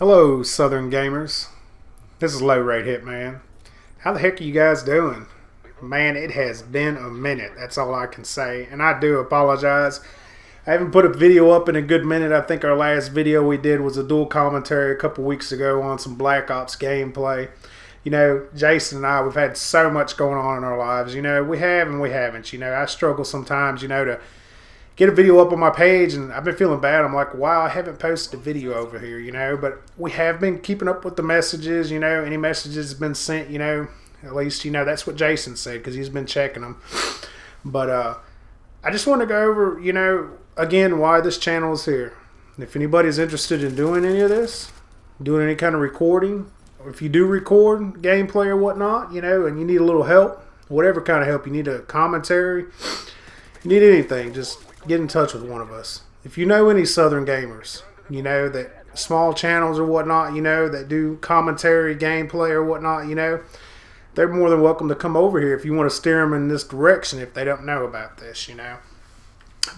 Hello, Southern Gamers. This is Low Rate Hitman. How the heck are you guys doing? Man, it has been a minute. That's all I can say. And I do apologize. I haven't put a video up in a good minute. I think our last video we did was a dual commentary a couple weeks ago on some Black Ops gameplay. You know, Jason and I, we've had so much going on in our lives. You know, we have and we haven't. You know, I struggle sometimes, you know, to get a video up on my page, and I've been feeling bad. I'm like, wow, I haven't posted a video over here, you know, but we have been keeping up with the messages, you know, any messages have been sent, you know, at least, you know, that's what Jason said, because he's been checking them. But I just want to go over, you know, again, why this channel is here. If anybody's interested in doing any of this, doing any kind of recording, or if you do record gameplay or whatnot, you know, and you need a little help, whatever kind of help, you need a commentary, you need anything, just get in touch with one of us. If you know any Southern gamers, you know, that small channels or whatnot, you know, that do commentary, gameplay or whatnot, you know, they're more than welcome to come over here if you want to steer them in this direction if they don't know about this, you know.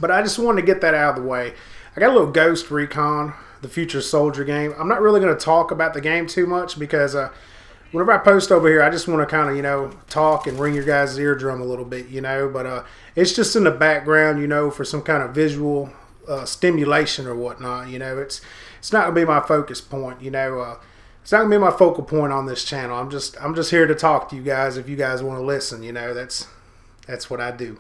But I just wanted to get that out of the way. I got a little Ghost Recon, the Future Soldier game. I'm not really going to talk about the game too much because whenever I post over here, I just want to kind of, you know, talk and ring your guys' eardrum a little bit, you know. But it's just in the background, you know, for some kind of visual stimulation or whatnot, you know. It's not going to be my focus point, you know. It's not going to be my focal point on this channel. I'm just here to talk to you guys if you guys want to listen, you know. That's what I do.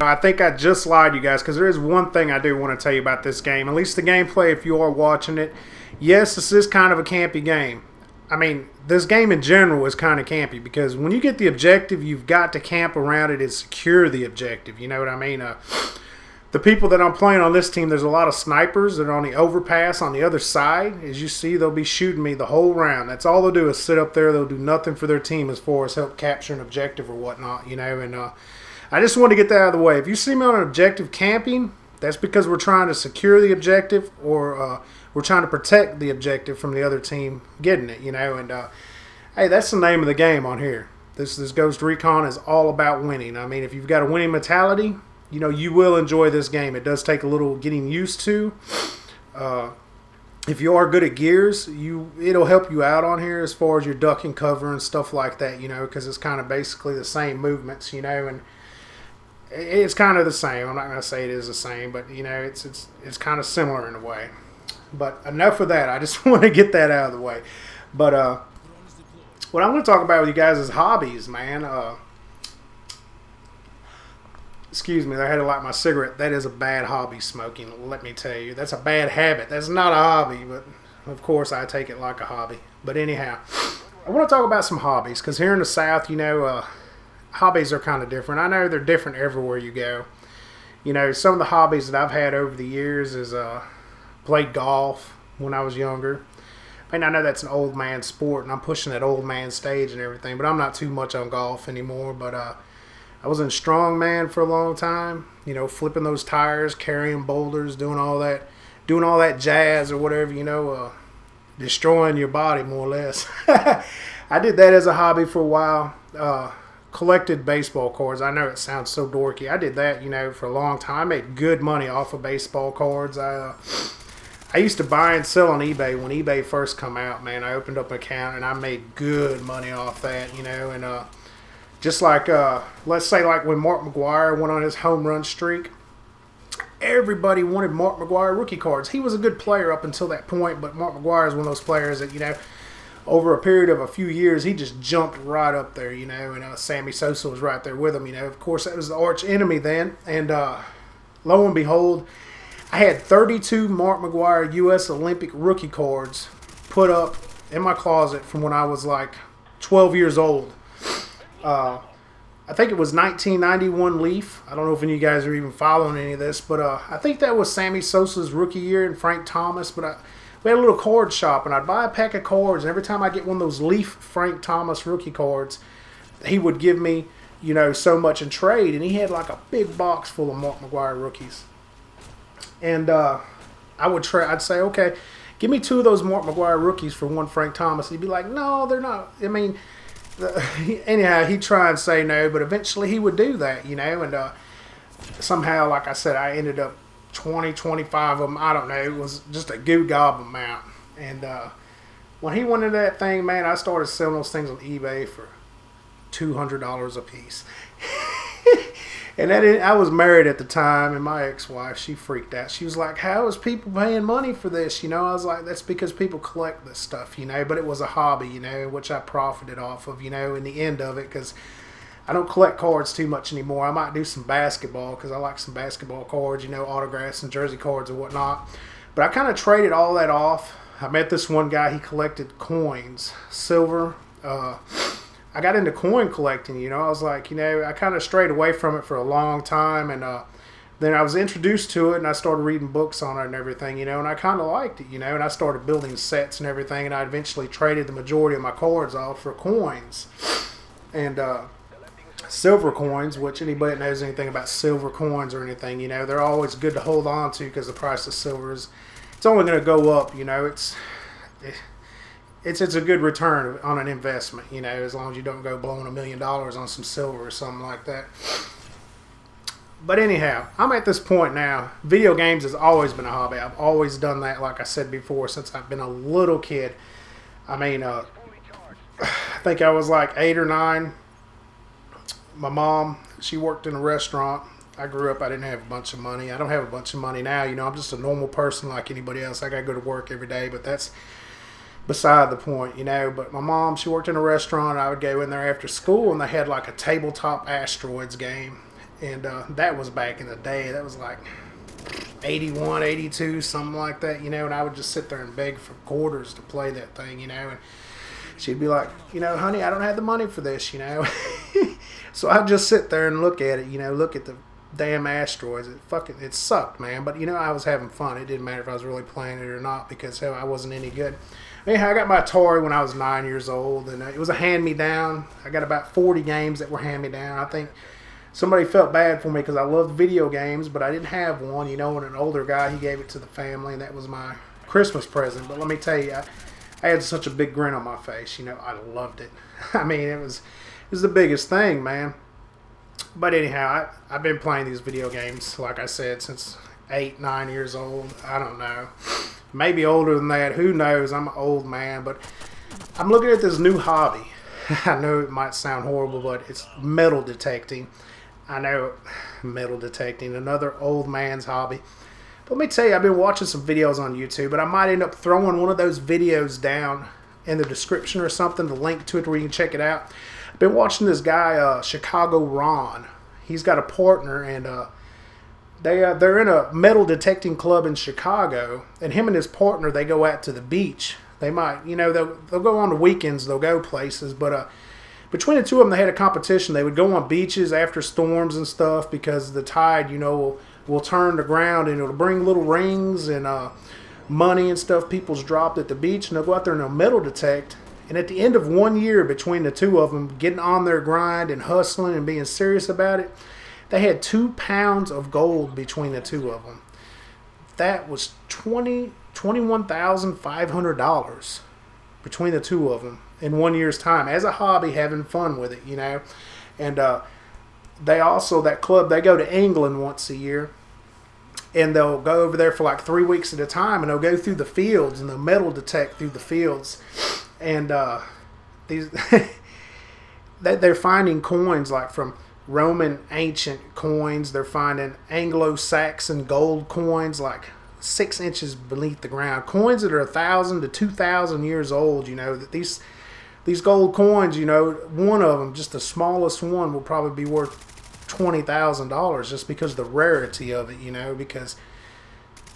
I think I just lied to you guys because there is one thing I do want to tell you about this game. At least the gameplay, if you are watching it. Yes, this is kind of a campy game. I mean, this game in general is kind of campy because when you get the objective, you've got to camp around it and secure the objective. You know what I mean? The people that I'm playing on this team, there's a lot of snipers that are on the overpass on the other side. As you see, they'll be shooting me the whole round. That's all they'll do is sit up there. They'll do nothing for their team as far as help capture an objective or whatnot, you know. And I just want to get that out of the way. If you see me on an objective camping, that's because we're trying to secure the objective or we're trying to protect the objective from the other team getting it, you know. And hey, that's the name of the game on here. This Ghost Recon is all about winning. I mean, if you've got a winning mentality, you know, you will enjoy this game. It does take a little getting used to. If you are good at gears, it'll help you out on here as far as your duck and cover and stuff like that, you know, because it's kind of basically the same movements, you know, and it's kind of the same. I'm not going to say it is the same, but, you know, it's kind of similar in a way. But enough of that. I just want to get that out of the way. But what I'm going to talk about with you guys is hobbies, man. Excuse me, I had to light my cigarette. That is a bad hobby, smoking, let me tell you. That's a bad habit. That's not a hobby, but of course I take it like a hobby. But anyhow, I want to talk about some hobbies because here in the South, you know, hobbies are kind of different. I know they're different everywhere you go. You know, some of the hobbies that I've had over the years is played golf when I was younger. I mean, I know that's an old man sport, and I'm pushing that old man stage and everything, but I'm not too much on golf anymore. But I was in strongman for a long time, you know, flipping those tires, carrying boulders, doing all that jazz or whatever, you know, destroying your body more or less. I did that as a hobby for a while. Collected baseball cards. I know it sounds so dorky. I did that, you know, for a long time. I made good money off of baseball cards. I used to buy and sell on eBay when eBay first come out, man. I opened up an account and I made good money off that, you know. And just like, let's say like when Mark McGwire went on his home run streak, everybody wanted Mark McGwire rookie cards. He was a good player up until that point, but Mark McGwire is one of those players that, you know, over a period of a few years, he just jumped right up there, you know, and Sammy Sosa was right there with him, you know. Of course, that was the arch enemy then, and lo and behold, I had 32 Mark McGwire U.S. Olympic rookie cards put up in my closet from when I was like 12 years old. I think it was 1991 Leaf. I don't know if any of you guys are even following any of this, but I think that was Sammy Sosa's rookie year and Frank Thomas, but we had a little card shop, and I'd buy a pack of cards, and every time I get one of those Leaf Frank Thomas rookie cards, he would give me, you know, so much in trade, and he had like a big box full of Mark McGwire rookies. And I'd say, okay, give me 2 of those Mark McGwire rookies for 1 Frank Thomas. He'd be like, no, they're not. I mean, anyhow, he'd try and say no, but eventually he would do that, you know, and somehow, like I said, I ended up 20, 25 of them. I don't know. It was just a goo gob amount. And when he went into that thing, man, I started selling those things on eBay for $200 a piece. And I was married at the time, and my ex-wife, she freaked out. She was like, how is people paying money for this? You know, I was like, that's because people collect this stuff, you know. But it was a hobby, you know, which I profited off of, you know, in the end of it, because I don't collect cards too much anymore. I might do some basketball because I like some basketball cards, you know, autographs and jersey cards and whatnot. But I kind of traded all that off. I met this one guy. He collected coins, silver. I got into coin collecting, you know. I was like, you know, I kind of strayed away from it for a long time. And then I was introduced to it, and I started reading books on it and everything, you know. And I kind of liked it, you know. And I started building sets and everything. And I eventually traded the majority of my cards off for coins. And silver coins, which anybody that knows anything about silver coins or anything, you know, they're always good to hold on to because the price of silver is, it's only going to go up, you know. It's a good return on an investment, you know, as long as you don't go blowing $1 million on some silver or something like that. But anyhow, I'm at this point now. Video games has always been a hobby. I've always done that, like I said before, since I've been a little kid. I mean, I think I was like 8 or 9. My mom, she worked in a restaurant. I grew up, I didn't have a bunch of money. I don't have a bunch of money now. You know, I'm just a normal person like anybody else. I got to go to work every day, but that's beside the point, you know. But my mom, she worked in a restaurant. I would go in there after school, and they had like a tabletop asteroids game. And that was back in the day. That was like 81, 82, something like that, you know. And I would just sit there and beg for quarters to play that thing, you know. And she'd be like, you know, honey, I don't have the money for this, you know. So I'd just sit there and look at it, you know, look at the damn asteroids. It sucked, man. But, you know, I was having fun. It didn't matter if I was really playing it or not because, hell, I wasn't any good. Anyhow, I got my Atari when I was 9 years old, and it was a hand-me-down. I got about 40 games that were hand-me-down. I think somebody felt bad for me because I loved video games, but I didn't have one, you know, and an older guy, he gave it to the family, and that was my Christmas present. But let me tell you, I had such a big grin on my face, you know. I loved it. I mean, it was the biggest thing, man. But anyhow, I've been playing these video games, like I said, since 8, 9 years old. I don't know. Maybe older than that. Who knows? I'm an old man. But I'm looking at this new hobby. I know it might sound horrible, but it's metal detecting. I know, metal detecting, another old man's hobby. But let me tell you, I've been watching some videos on YouTube, but I might end up throwing one of those videos down in the description or something, the link to it where you can check it out. I've been watching this guy, Chicago Ron. He's got a partner, and they're in a metal detecting club in Chicago, and him and his partner, they go out to the beach. They might, you know, they'll go on the weekends, they'll go places, but between the two of them, they had a competition. They would go on beaches after storms and stuff because the tide, you know, will turn the ground, and it'll bring little rings and money and stuff people's dropped at the beach, and they'll go out there and they'll metal detect. And at the end of 1 year, between the two of them getting on their grind and hustling and being serious about it, they had 2 pounds of gold between the two of them. That was $21,500 between the two of them in 1 year's time as a hobby, having fun with it, you know. And they also, that club, they go to England once a year, and they'll go over there for like 3 weeks at a time, and they'll go through the fields, and they'll metal detect through the fields. And these they're finding coins like from Roman ancient coins. They're finding Anglo-Saxon gold coins like 6 inches beneath the ground. Coins that are 1,000 to 2,000 years old. You know that these gold coins. You know, one of them, just the smallest one, will probably be worth $20,000 just because of the rarity of it. You know, because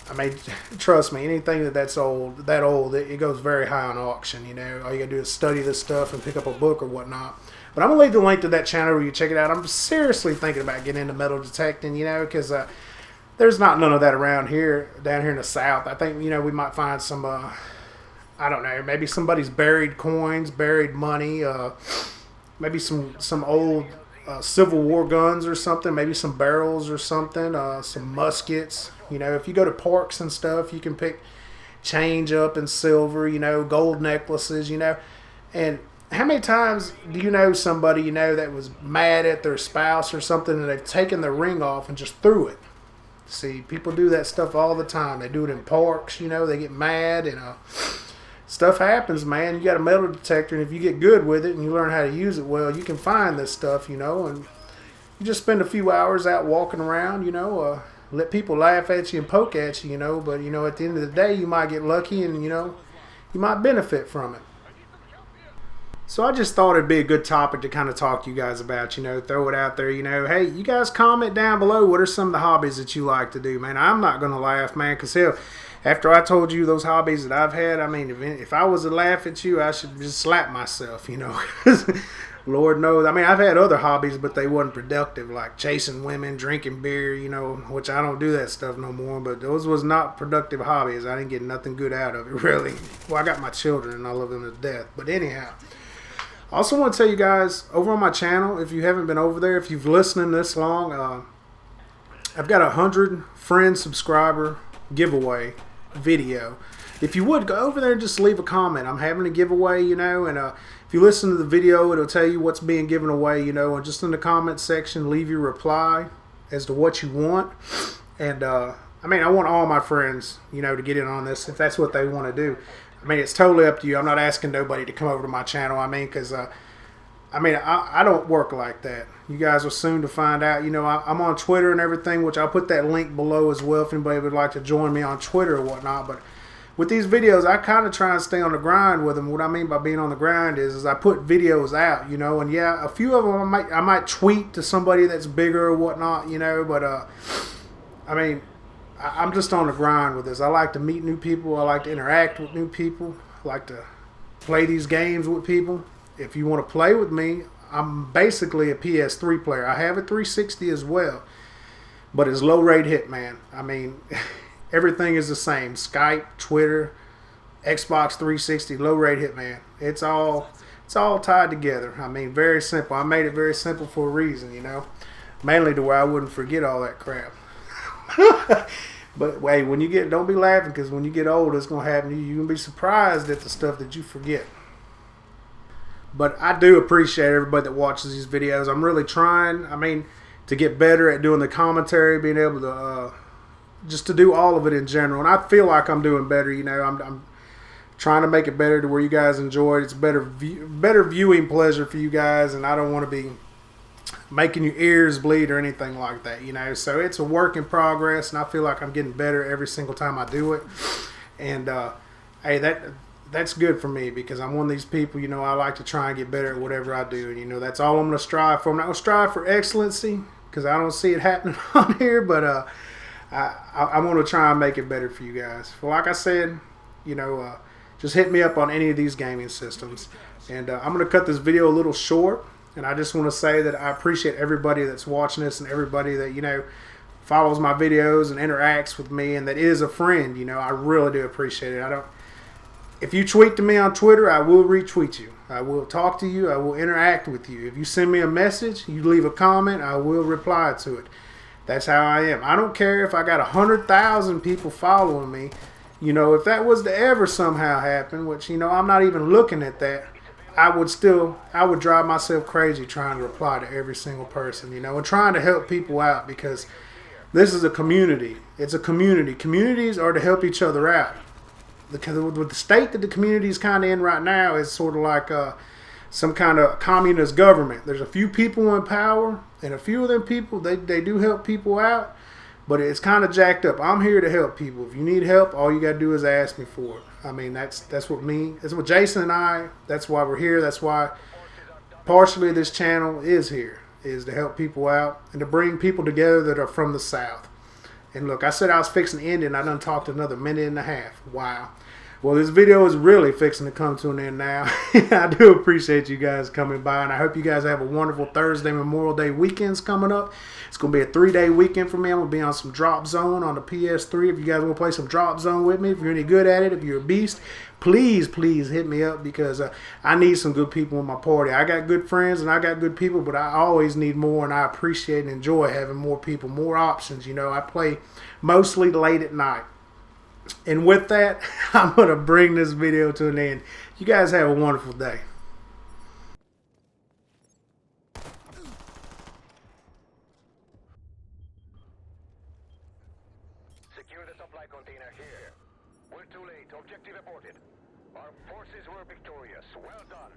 I mean, trust me, anything that's old, it goes very high on auction, you know. All you gotta do is study this stuff and pick up a book or whatnot. But I'm gonna leave the link to that channel where you check it out. I'm seriously thinking about getting into metal detecting, you know, because there's not none of that around here, down here in the South. I think, you know, we might find some, I don't know, maybe somebody's buried coins, buried money, maybe some old Civil War guns or something, maybe some barrels or something, some muskets. You know, if you go to parks and stuff, you can pick change up in silver, you know, gold necklaces, you know. And how many times do you know somebody, you know, that was mad at their spouse or something, and they've taken their ring off and just threw it? See, people do that stuff all the time. They do it in parks, you know, they get mad and stuff happens, man. You got a metal detector, and if you get good with it and you learn how to use it well, you can find this stuff, you know, and you just spend a few hours out walking around, you know, let people laugh at you and poke at you, you know, but, you know, at the end of the day, you might get lucky and, you know, you might benefit from it. So I just thought it'd be a good topic to kind of talk to you guys about, you know, throw it out there, you know. Hey, you guys comment down below, what are some of the hobbies that you like to do, man? I'm not going to laugh, man, because hell, after I told you those hobbies that I've had, I mean, if I was to laugh at you, I should just slap myself, you know. Lord knows. I mean, I've had other hobbies, but they wasn't productive, like chasing women, drinking beer, you know, which I don't do that stuff no more, but those was not productive hobbies. I didn't get nothing good out of it, really. Well, I got my children, and I love them to death. But anyhow, I also want to tell you guys, over on my channel, if you haven't been over there, if you've listened this long, I've got a 100 friend subscriber giveaway video. If you would, go over there and just leave a comment. I'm having a giveaway, you know, and if you listen to the video, it'll tell you what's being given away, you know, and just in the comment section, leave your reply as to what you want. And, I mean, I want all my friends, you know, to get in on this if that's what they want to do. I mean, it's totally up to you. I'm not asking nobody to come over to my channel. I mean, because, I don't work like that. You guys are soon to find out. You know, I'm on Twitter and everything, which I'll put that link below as well if anybody would like to join me on Twitter or whatnot. But with these videos, I kind of try and stay on the grind with them. What I mean by being on the grind is I put videos out, you know, and yeah, a few of them I might tweet to somebody that's bigger or whatnot, you know, but I mean, I'm just on the grind with this. I like to meet new people. I like to interact with new people. I like to play these games with people. If you want to play with me, I'm basically a PS3 player. I have a 360 as well, but it's low rate Hitman. I mean, everything is the same. Skype, Twitter, Xbox 360, low rate Hitman. It's all tied together. I mean, very simple. I made it very simple for a reason, you know, mainly to where I wouldn't forget all that crap. But wait, when you get, don't be laughing, because when you get old, it's gonna happen to you. You're gonna be surprised at the stuff that you forget. But I do appreciate everybody that watches these videos. I'm really trying, I mean, to get better at doing the commentary, being able to just to do all of it in general. And I feel like I'm doing better. You know, I'm trying to make it better to where you guys enjoy it. It's better viewing pleasure for you guys, and I don't want to be making your ears bleed or anything like that, you know. So it's a work in progress, and I feel like I'm getting better every single time I do it. And hey, that's good for me, because I'm one of these people, you know, I like to try and get better at whatever I do, and you know, that's all I'm going to strive for. I'm not going to strive for excellency, because I don't see it happening on here, but I want to try and make it better for you guys. Well, like I said, you know, just hit me up on any of these gaming systems. And I'm going to cut this video a little short. And I just want to say that I appreciate everybody that's watching this, and everybody that, you know, follows my videos and interacts with me, and that is a friend. You know, I really do appreciate it. If you tweet to me on Twitter, I will retweet you. I will talk to you. I will interact with you. If you send me a message, you leave a comment, I will reply to it. That's how I am. I don't care if I got 100,000 people following me. You know, if that was to ever somehow happen, which, you know, I'm not even looking at that, I would drive myself crazy trying to reply to every single person, you know, and trying to help people out, because this is a community. It's a community. Communities are to help each other out. Because with the state that the community is kind of in right now, is sort of like some kind of communist government. There's a few people in power, and a few of them people, they do help people out, but it's kind of jacked up. I'm here to help people. If you need help, all you got to do is ask me for it. I mean, that's what Jason and I, that's why we're here. That's why partially this channel is here, is to help people out and to bring people together that are from the South. And look, I said I was fixing to end it, and I done talked another minute and a half. Wow. Well, this video is really fixing to come to an end now. I do appreciate you guys coming by, and I hope you guys have a wonderful Thursday Memorial Day weekends coming up. It's going to be a 3-day weekend for me. I'm going to be on some Drop Zone on the PS3. If you guys want to play some Drop Zone with me, if you're any good at it, if you're a beast, please hit me up, because I need some good people in my party. I got good friends and I got good people, but I always need more, and I appreciate and enjoy having more people, more options. You know, I play mostly late at night. And with that, I'm going to bring this video to an end. You guys have a wonderful day. Our forces were victorious. Well done.